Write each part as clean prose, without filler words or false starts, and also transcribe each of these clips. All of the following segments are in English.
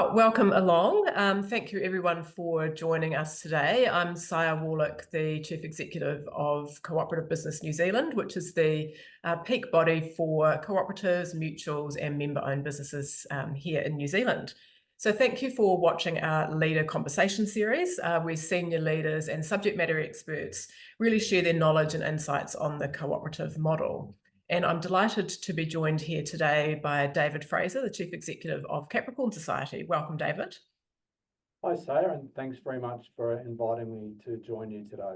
Well, welcome along. Thank you everyone for joining us today. I'm Saya Wahrlich, the Chief Executive of Cooperative Business New Zealand, which is the peak body for cooperatives, mutuals and member-owned businesses here in New Zealand. So thank you for watching our Leader Conversation series, where senior leaders and subject matter experts really share their knowledge and insights on the cooperative model. And I'm delighted to be joined here today by David Fraser, the Chief Executive of Capricorn Society. Welcome, David. Hi, Sarah, and thanks very much for inviting me to join you today.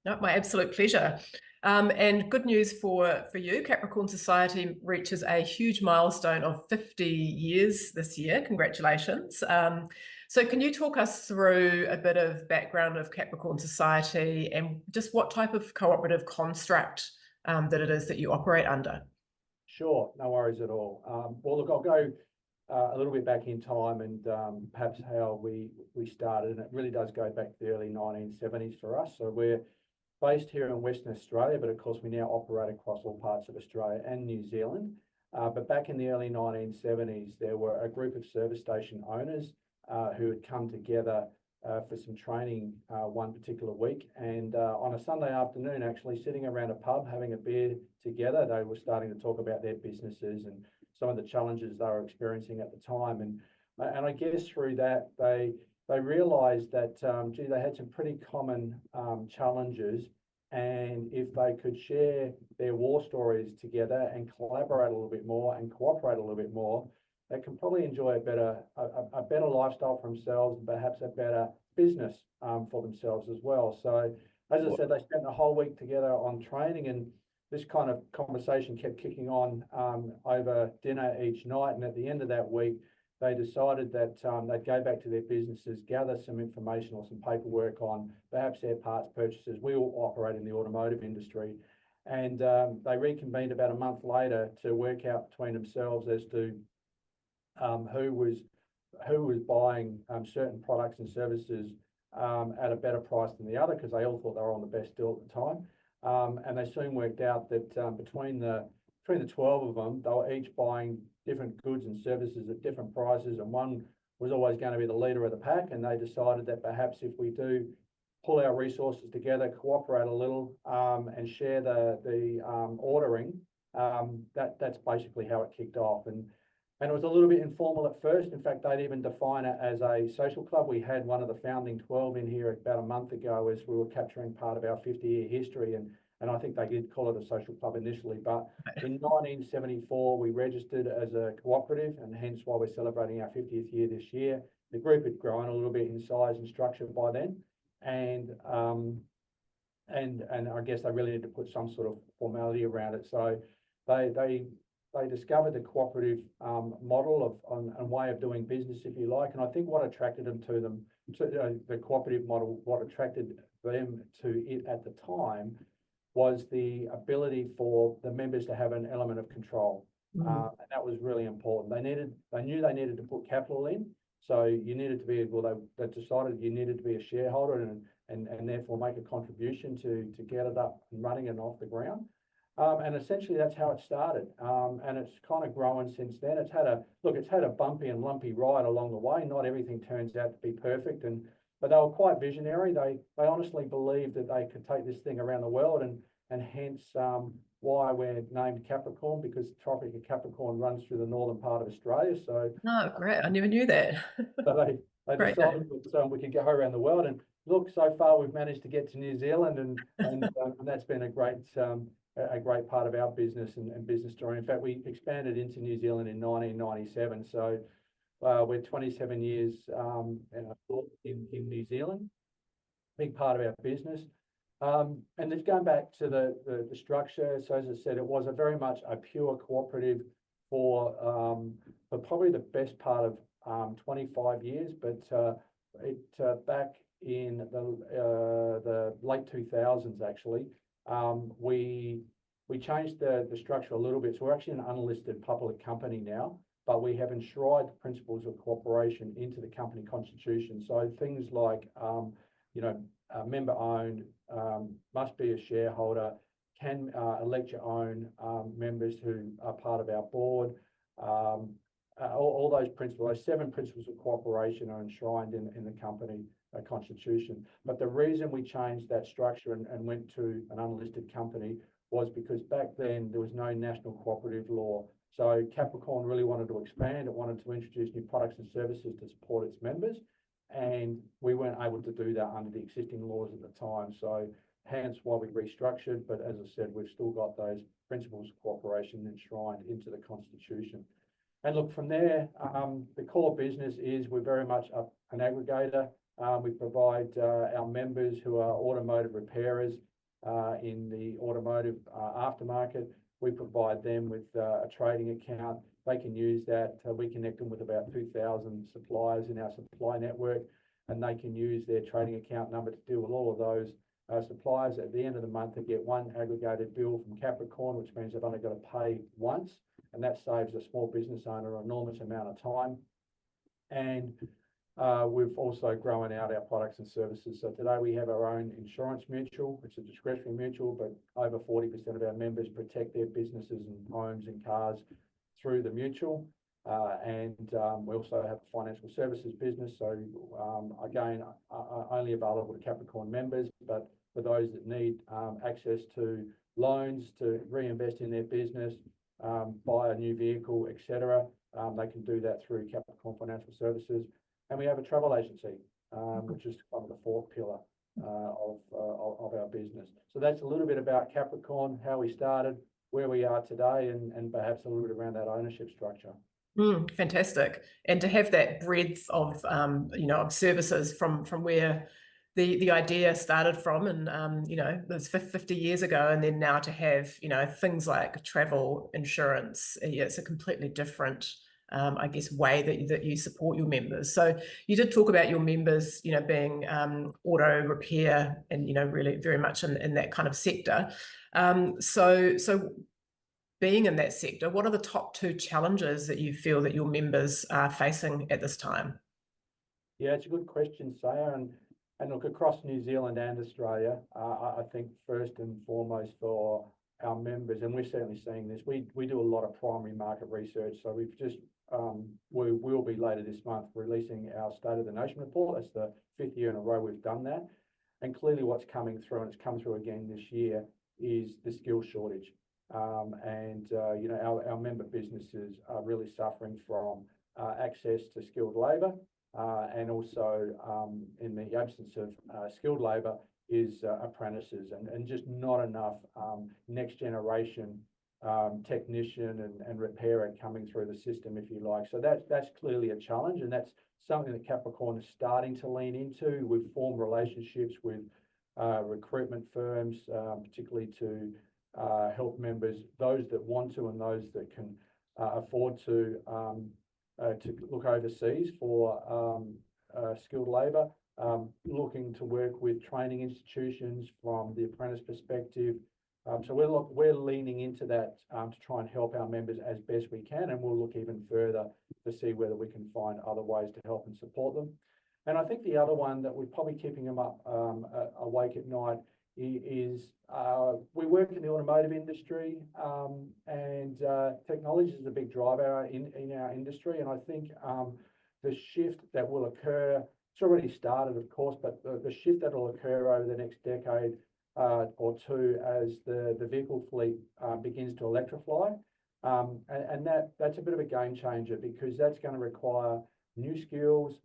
No, my absolute pleasure. And good news for you, Capricorn Society reaches a huge milestone of 50 years this year. Congratulations. So can you talk us through a bit of background of Capricorn Society and just what type of cooperative construct that it is that you operate under? Sure, no worries at all. Well, look, I'll go a little bit back in time and perhaps how we started, and it really does go back to the early 1970s for us. So we're based here in Western Australia, but of course we now operate across all parts of Australia and New Zealand. But back in the early 1970s, there were a group of service station owners who had come together for some training one particular week, and on a Sunday afternoon, actually sitting around a pub having a beer together, they were starting to talk about their businesses and some of the challenges they were experiencing at the time. And I guess through that they realised that gee, they had some pretty common challenges, and if they could share their war stories together and collaborate a little bit more and cooperate a little bit more, they can probably enjoy a better lifestyle for themselves and perhaps a better business for themselves as well. So as I said, they spent the whole week together on training, and this kind of conversation kept kicking on over dinner each night. And at the end of that week, they decided that they'd go back to their businesses, gather some information or some paperwork on perhaps their parts purchases. We all operate in the automotive industry. And they reconvened about a month later to work out between themselves as to who was buying certain products and services at a better price than the other, because they all thought they were on the best deal at the time. And they soon worked out that between the 12 of them, they were each buying different goods and services at different prices, and one was always going to be the leader of the pack. And they decided that perhaps if we do pull our resources together, cooperate a little, and share the ordering, that's basically how it kicked off. And it was a little bit informal at first. In fact, they'd even define it as a social club. We had one of the founding 12 in here about a month ago as we were capturing part of our 50-year history. And I think they did call it a social club initially. But in 1974, we registered as a cooperative, and hence why we're celebrating our 50th year this year. The group had grown a little bit in size and structure by then. And I guess they really need to put some sort of formality around it. So they discovered the cooperative model and way of doing business, if you like. And I think what attracted them to the cooperative model, what attracted them to it at the time was the ability for the members to have an element of control. And that was really important. They knew they needed to put capital in. So you needed to be, they decided you needed to be a shareholder and therefore make a contribution to get it up and running and off the ground. And essentially that's how it started. And it's kind of grown since then. It's had a bumpy and lumpy ride along the way. Not everything turns out to be perfect, but they were quite visionary. They honestly believed that they could take this thing around the world, and hence why we're named Capricorn, because the Tropic of Capricorn runs through the northern part of Australia. So Great. I never knew that. So they decided that we could go around the world. And look, so far we've managed to get to New Zealand, and that's been a great part of our business and business story. In fact, we expanded into New Zealand in 1997. So we're 27 years in New Zealand, big part of our business. And it's going back to the structure. So as I said, it was very much a pure cooperative for probably the best part of 25 years. But back in the late 2000s, actually, we changed the structure a little bit. So we're actually an unlisted public company now, but we have enshrined the principles of cooperation into the company constitution. So things like, member-owned, must be a shareholder, can elect your own members who are part of our board, all those principles, those 7 principles of cooperation are enshrined in the company constitution. But the reason we changed that structure and went to an unlisted company was because back then there was no national cooperative law. So Capricorn really wanted to expand. It wanted to introduce new products and services to support its members. And we weren't able to do that under the existing laws at the time. So hence why we restructured. But as I said, we've still got those principles of cooperation enshrined into the constitution. And look, from there, the core business is we're very much an aggregator. We provide our members who are automotive repairers in the automotive aftermarket. We provide them with a trading account. They can use that. We connect them with about 2,000 suppliers in our supply network, and they can use their trading account number to deal with all of those suppliers. At the end of the month, they get one aggregated bill from Capricorn, which means they've only got to pay once, and that saves a small business owner an enormous amount of time. And we've also grown out our products and services. So today we have our own insurance mutual, which is a discretionary mutual, but over 40% of our members protect their businesses and homes and cars through the mutual. We also have a financial services business. So again, only available to Capricorn members, but for those that need access to loans to reinvest in their business, buy a new vehicle, etc., they can do that through Capricorn Financial Services. And we have a travel agency, which is kind of the 4th pillar of our business. So that's a little bit about Capricorn, how we started, where we are today, and perhaps a little bit around that ownership structure. Fantastic. And to have that breadth of, of services from where the idea started from, and, it was 50 years ago, and then now to have, things like travel insurance, it's a completely different, I guess, way that you support your members. So you did talk about your members, being auto repair and, really very much in that kind of sector. So being in that sector, what are the top 2 challenges that you feel that your members are facing at this time? Yeah, it's a good question, Saya. And look, across New Zealand and Australia, I think first and foremost for our members, and we're certainly seeing this, we do a lot of primary market research. So we've just, we will be later this month releasing our State of the Nation report. That's the 5th year in a row we've done that. And clearly what's coming through, and it's come through again this year, is the skill shortage. Our member businesses are really suffering from access to skilled labour, and also in the absence of skilled labour is apprentices, and just not enough next generation technician and repairer coming through the system, if you like. So that's clearly a challenge, and that's something that Capricorn is starting to lean into. We've formed relationships with recruitment firms, particularly to help members, those that want to and those that can afford to look overseas for skilled labour, looking to work with training institutions from the apprentice perspective. So we're leaning into that to try and help our members as best we can, and we'll look even further to see whether we can find other ways to help and support them. And I think the other one that we're probably keeping them up awake at night is we work in the automotive industry, and technology is a big driver in our industry. And I think the shift that will occur, it's already started, of course, but the shift that will occur over the next decade or two as the vehicle fleet begins to electrify. And that's a bit of a game changer, because that's going to require new skills,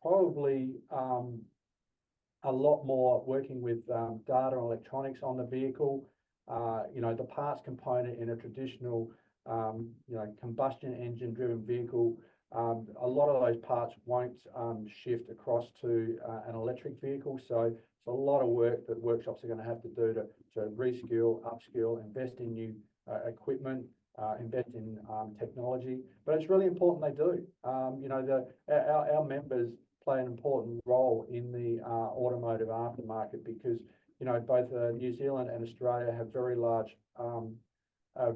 probably a lot more working with data and electronics on the vehicle. The parts component in a traditional combustion engine driven vehicle, a lot of those parts won't shift across to an electric vehicle. So it's a lot of work that workshops are going to have to do to reskill, upskill, invest in new equipment, invest in technology. But it's really important they do. Our members play an important role in the automotive aftermarket, because both New Zealand and Australia have very large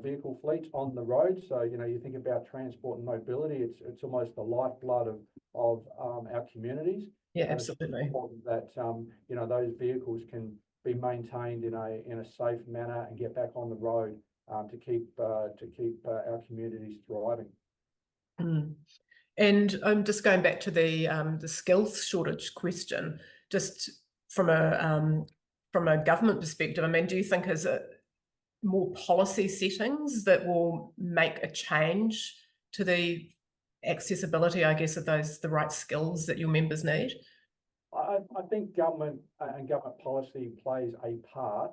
vehicle fleets on the road. So you think about transport and mobility, it's almost the lifeblood of our communities. Yeah, absolutely. It's important that those vehicles can be maintained in a safe manner and get back on the road to keep our communities thriving. Mm. And just going back to the skills shortage question, just from a government perspective, I mean, do you think is it more policy settings that will make a change to the accessibility, I guess, of the right skills that your members need? I think government and government policy plays a part.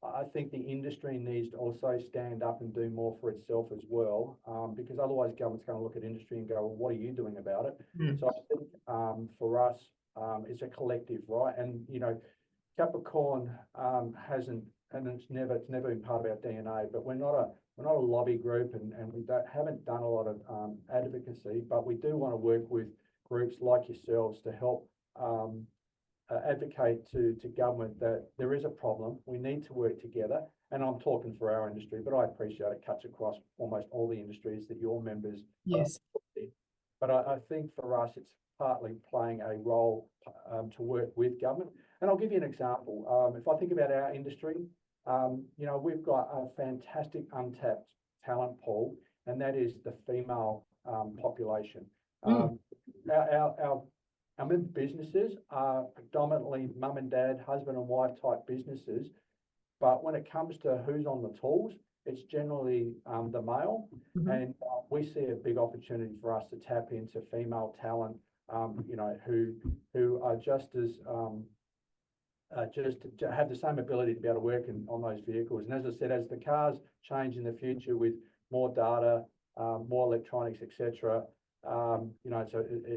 I think the industry needs to also stand up and do more for itself as well, because otherwise government's going to look at industry and go, well, what are you doing about it? Mm. So I think for us, it's a collective, right? And Capricorn hasn't, and it's never been part of our DNA. But we're not a lobby group, and we haven't done a lot of advocacy. But we do want to work with groups like yourselves to help advocate to government that there is a problem. We need to work together. And I'm talking for our industry, but I appreciate it cuts across almost all the industries that your members. Yes. But I think for us, it's partly playing a role to work with government. And I'll give you an example. If I think about our industry, we've got a fantastic untapped talent pool, and that is the female population. Our member businesses are predominantly mum and dad, husband and wife type businesses. But when it comes to who's on the tools, it's generally the male. Mm-hmm. And we see a big opportunity for us to tap into female talent, who are just as just to have the same ability to be able to work on those vehicles. And as I said, as the cars change in the future with more data, more electronics, etc.,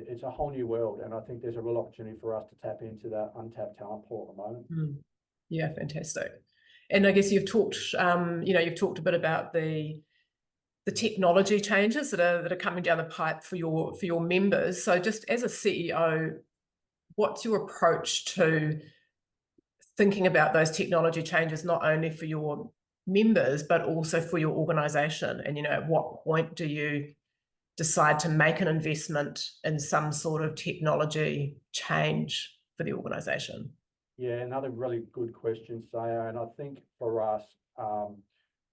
it's a whole new world. And I think there's a real opportunity for us to tap into that untapped talent pool at the moment. Mm. Yeah, fantastic. And I guess you've talked a bit about the technology changes that are coming down the pipe for your members. So just as a CEO, what's your approach to thinking about those technology changes, not only for your members, but also for your organization? And, at what point do you decide to make an investment in some sort of technology change for the organization? Yeah, another really good question, Saya. And I think for us,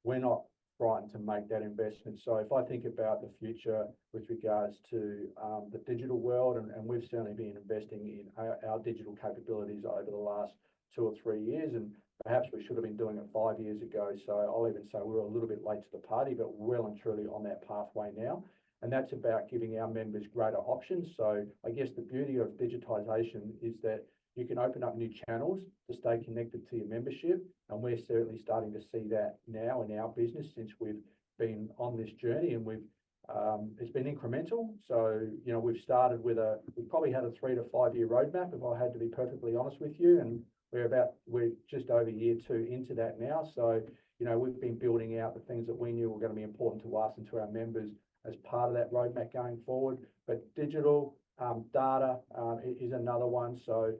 we're not frightened to make that investment. So if I think about the future with regards to the digital world, and we've certainly been investing in our digital capabilities over the last 2 or 3 years, and perhaps we should have been doing it 5 years ago. So I'll even say we're a little bit late to the party, but well and truly on that pathway now. And that's about giving our members greater options. So I guess the beauty of digitisation is that you can open up new channels to stay connected to your membership. And we're certainly starting to see that now in our business since we've been on this journey, and it's been incremental. So, we've started we probably had a 3 to 5 year roadmap, if I had to be perfectly honest with you. And we're just over year 2 into that now. So, we've been building out the things that we knew were going to be important to us and to our members as part of that roadmap going forward. But digital data is another one. So,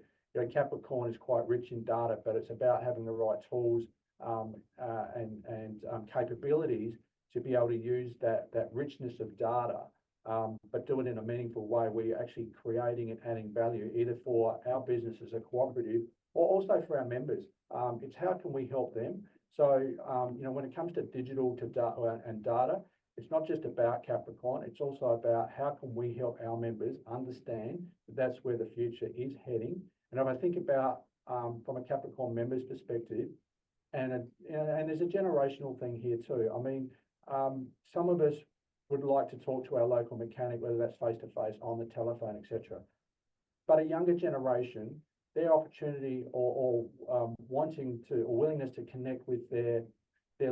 Capricorn is quite rich in data, but it's about having the right tools and capabilities to be able to use that richness of data, but do it in a meaningful way where you're actually creating and adding value, either for our business as a cooperative or also for our members. It's how can we help them? So, when it comes to digital and data, it's not just about Capricorn, it's also about how can we help our members understand that that's where the future is heading. And if I think about from a Capricorn member's perspective, and there's a generational thing here too. I mean, some of us would like to talk to our local mechanic, whether that's face-to-face, on the telephone, etc. But a younger generation, their opportunity or wanting to or willingness to connect with their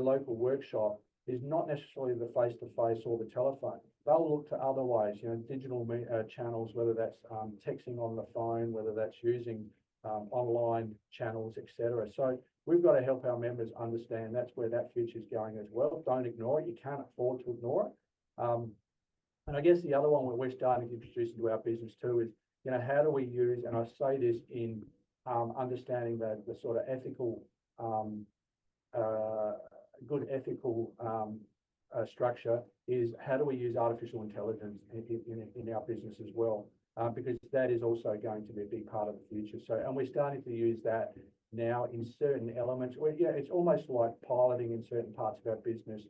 local workshop is not necessarily the face-to-face or the telephone. They'll look to other ways, digital channels, whether that's texting on the phone, whether that's using online channels, etc. So we've got to help our members understand that's where that future is going as well. Don't ignore it. You can't afford to ignore it. And I guess the other one where we're starting to introduce into our business too is, how do we use, and I say this in understanding the sort of ethical, good ethical structure is how do we use artificial intelligence in our business as well, because that is also going to be a big part of the future. So, and we're starting to use that now in certain elements where, it's almost like piloting in certain parts of our business,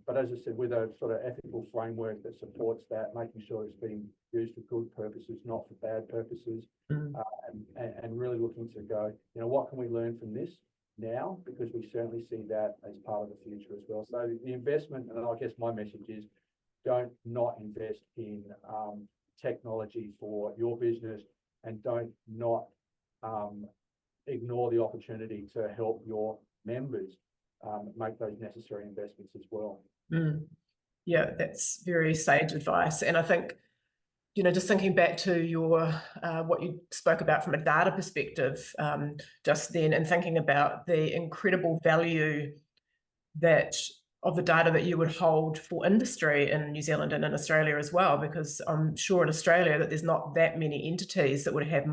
But as I said, with a sort of ethical framework that supports that, making sure it's being used for good purposes, not for bad purposes, and really looking to go, what can we learn from this now? Because we certainly see that as part of the future as well. So the investment, and I guess my message is, don't not invest in technology for your business, and don't not ignore the opportunity to help your members make those necessary investments as well. Yeah, that's very sage advice. And I think, just thinking back to your what you spoke about from a data perspective just then, and thinking about the incredible value that of the data that you would hold for industry in New Zealand and in Australia as well, because I'm sure in Australia that there's not that many entities that would have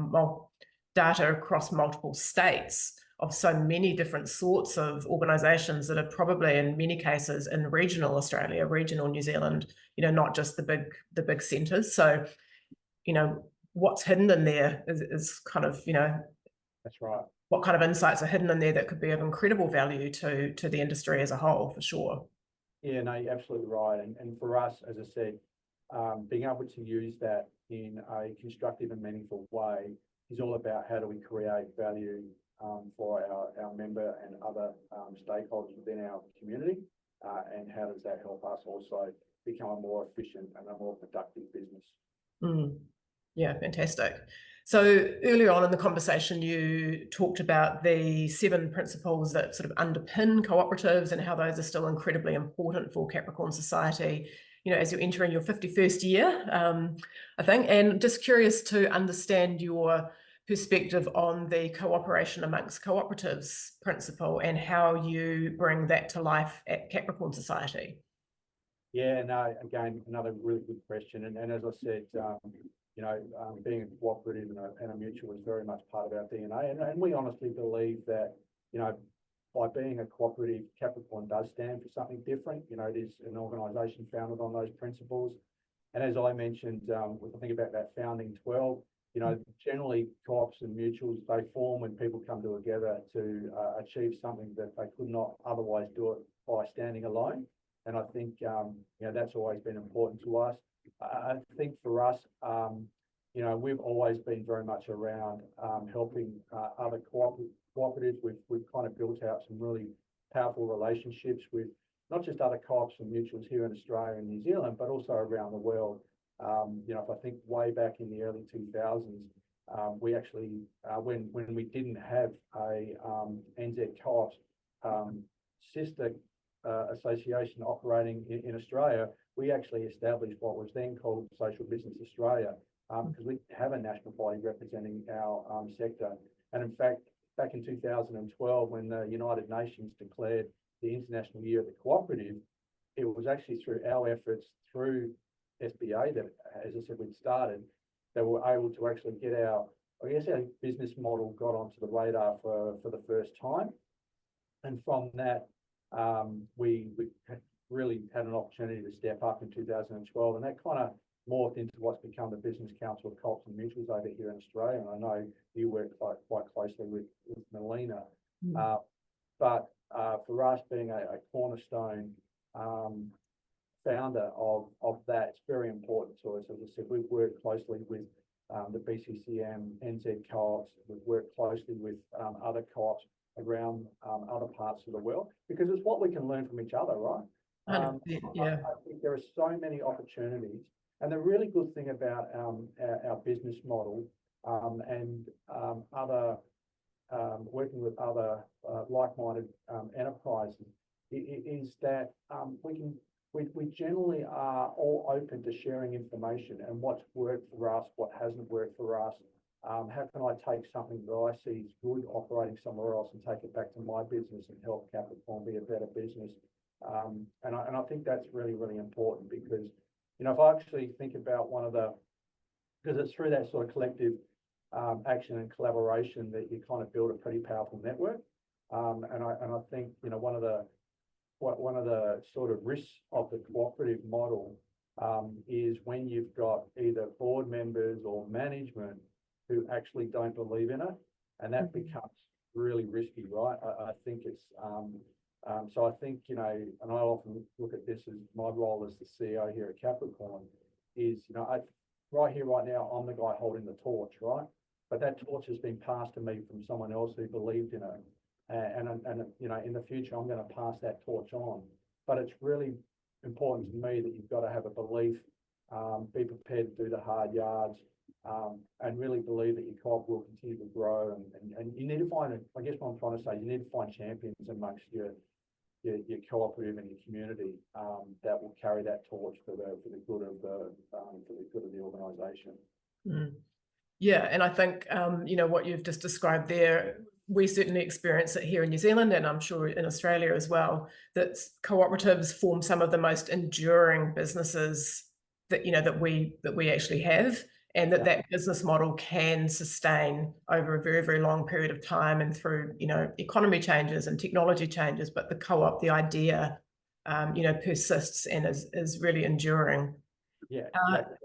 data across multiple states of so many different sorts of organisations that are probably in many cases in regional Australia, regional New Zealand, not just the big centres. So, what's hidden in there is kind of, That's right. What kind of insights are hidden in there that could be of incredible value to the industry as a whole, for sure. Yeah, no, you're absolutely right. And for us, as I said, being able to use that in a constructive and meaningful way is all about how do we create value for our member and other stakeholders within our community, and how does that help us also become a more efficient and a more productive business. Yeah, fantastic. So earlier on in the conversation, you talked about the 7 principles that sort of underpin cooperatives and how those are still incredibly important for Capricorn Society, as you're entering your 51st year, I think. And just curious to understand your perspective on the cooperation amongst cooperatives principle and how you bring that to life at Capricorn Society. Yeah, no, again, another really good question. And as I said, being a cooperative and a mutual is very much part of our DNA. And we honestly believe that, by being a cooperative, Capricorn does stand for something different. It is an organisation founded on those principles. And as I mentioned, if I think about that founding 12, generally co-ops and mutuals, they form when people come together to achieve something that they could not otherwise do it by standing alone. And I think, that's always been important to us. I think for us, we've always been very much around helping other cooperatives. We've kind of built out some really powerful relationships with not just other co-ops and mutuals here in Australia and New Zealand, but also around the world. If I think way back in the early 2000s, we actually, when we didn't have a nz.coop sister association operating in Australia, we actually established what was then called Social Business Australia, because we have a national body representing our sector. And in fact, back in 2012, when the United Nations declared the International Year of the Cooperative, it was actually through our efforts through SBA that, as I said, we'd started, that we were able to actually get our business model got onto the radar for the first time. And from that, we really had an opportunity to step up in 2012, and that kind of morphed into what's become the Business Council of Co-ops and Mutuals over here in Australia. And I know you work quite closely with Melina. But for us, being a cornerstone founder of that, it's very important to us. As I said, we've worked closely with the BCCM, NZ co-ops. We've worked closely with other co-ops around other parts of the world, because it's what we can learn from each other, right? Yeah. I think there are so many opportunities. And the really good thing about our business model and other working with other like-minded enterprises is that we generally are all open to sharing information and what's worked for us, what hasn't worked for us. How can I take something that I see is good operating somewhere else and take it back to my business and help Capricorn be a better business? And I think that's really, really important, because, if I actually think about because it's through that sort of collective action and collaboration that you kind of build a pretty powerful network. And I think, one of the sort of risks of the cooperative model is when you've got either board members or management who actually don't believe in it, and that becomes really risky, right? I think it's So I think, and I often look at this as my role as the CEO here at Capricorn is, right here, right now, I'm the guy holding the torch, right? But that torch has been passed to me from someone else who believed in it. And in the future, I'm going to pass that torch on. But it's really important to me that you've got to have a belief, be prepared to do the hard yards, and really believe that your co-op will continue to grow. And you need to find, I guess what I'm trying to say, you need to find champions amongst your cooperative and your community that will carry that torch for the good of the organisation. Mm. Yeah, and I think what you've just described there, we certainly experience it here in New Zealand, and I'm sure in Australia as well, that cooperatives form some of the most enduring businesses that we actually have, and that business model can sustain over a very, very long period of time and through economy changes and technology changes. But the co-op, the idea, persists and is really enduring. Yeah, exactly.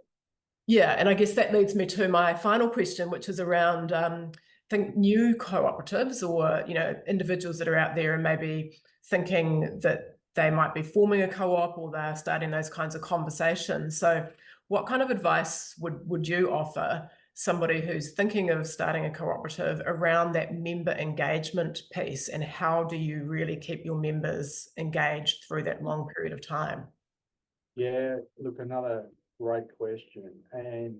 Yeah, and I guess that leads me to my final question, which is around I think new cooperatives or individuals that are out there and maybe thinking that they might be forming a co-op or they're starting those kinds of conversations. So what kind of advice would you offer somebody who's thinking of starting a cooperative around that member engagement piece, and how do you really keep your members engaged through that long period of time? Yeah, look, another great question. And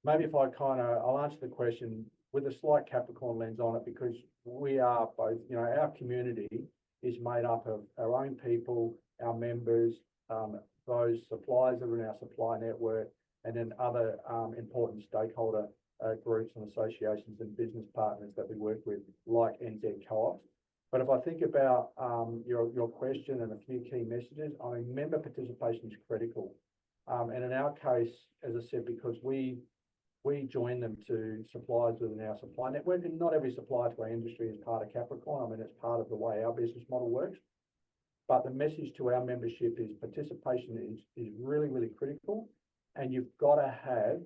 maybe if I'll answer the question with a slight Capricorn lens on it, because we are both, our community is made up of our own people, our members, those suppliers that are in our supply network, and then other important stakeholder groups and associations and business partners that we work with, like nz.coop. But if I think about your question and a few key messages, member participation is critical. And in our case, as I said, because we join them to suppliers within our supply network, and not every supplier to our industry is part of Capricorn. It's part of the way our business model works. But the message to our membership is participation is really, really critical. And you've got to have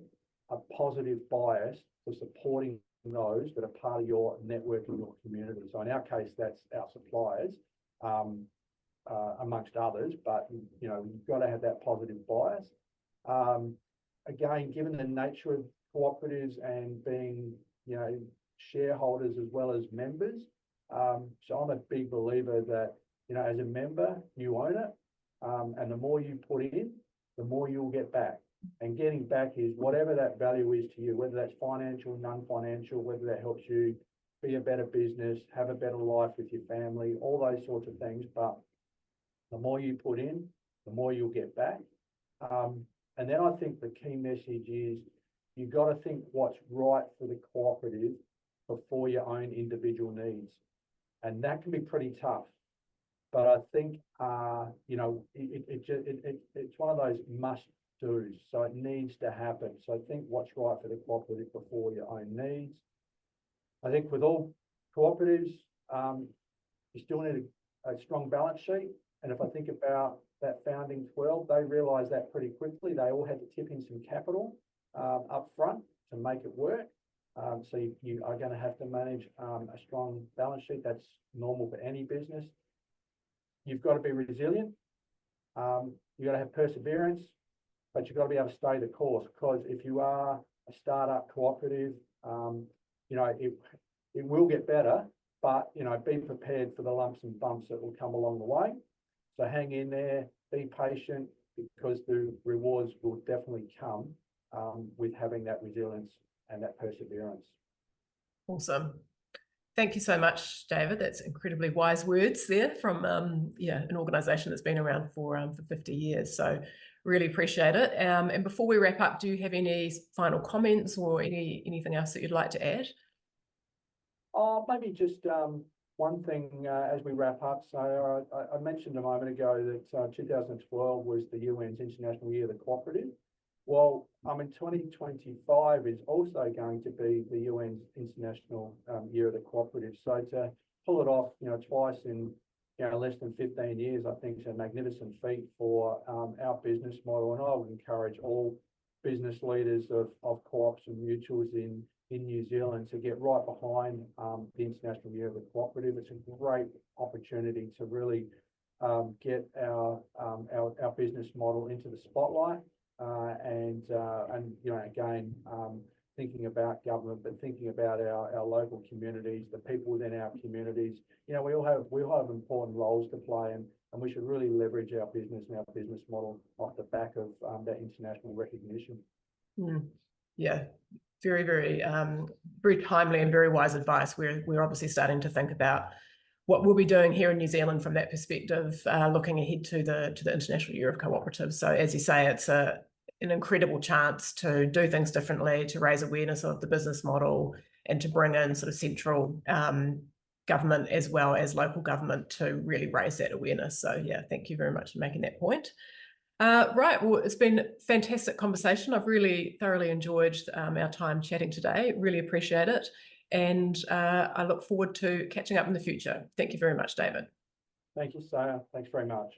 a positive bias for supporting those that are part of your network and your community. So in our case, that's our suppliers, amongst others, but you've got to have that positive bias. Again, given the nature of cooperatives and being, shareholders as well as members, so I'm a big believer that, as a member, you own it, and the more you put in, the more you'll get back. And getting back is whatever that value is to you, whether that's financial, non-financial, whether that helps you be a better business, have a better life with your family, all those sorts of things. But the more you put in, the more you'll get back. And then I think the key message is you've got to think what's right for the cooperative before your own individual needs. And that can be pretty tough. But I think, it's one of those must-dos. So it needs to happen. So think what's right for the cooperative before your own needs. I think with all cooperatives, you still need a strong balance sheet. And if I think about that founding 12, they realised that pretty quickly. They all had to tip in some capital up front to make it work. So you are going to have to manage a strong balance sheet. That's normal for any business. You've got to be resilient. You've got to have perseverance, but you've got to be able to stay the course, because if you are a startup cooperative, it will get better, but, be prepared for the lumps and bumps that will come along the way. So hang in there, be patient, because the rewards will definitely come with having that resilience and that perseverance. Awesome. Thank you so much, David. That's incredibly wise words there from an organisation that's been around for 50 years. So really appreciate it. And before we wrap up, do you have any final comments or anything else that you'd like to add? Maybe just one thing as we wrap up. So I mentioned a moment ago that 2012 was the UN's International Year of the Cooperative. Well, 2025 is also going to be the UN's International Year of the Cooperative. So to pull it off, twice in less than 15 years, I think is a magnificent feat for our business model. And I would encourage all business leaders of co-ops and mutuals in in New Zealand to get right behind the International Year of the Cooperative. It's a great opportunity to really get our business model into the spotlight, and you know, again, thinking about government, but thinking about our local communities, the people within our communities. You know, we all have important roles to play, and we should really leverage our business and our business model off the back of that international recognition. Yeah, very, very, very timely and very wise advice. We're obviously starting to think about what we'll be doing here in New Zealand from that perspective, looking ahead to the International Year of Cooperative. So as you say, it's an incredible chance to do things differently, to raise awareness of the business model, and to bring in sort of central government as well as local government to really raise that awareness. So yeah, thank you very much for making that point. Right, well, it's been a fantastic conversation. I've really thoroughly enjoyed our time chatting today. Really appreciate it. And I look forward to catching up in the future. Thank you very much, David. Thank you, Saya. Thanks very much.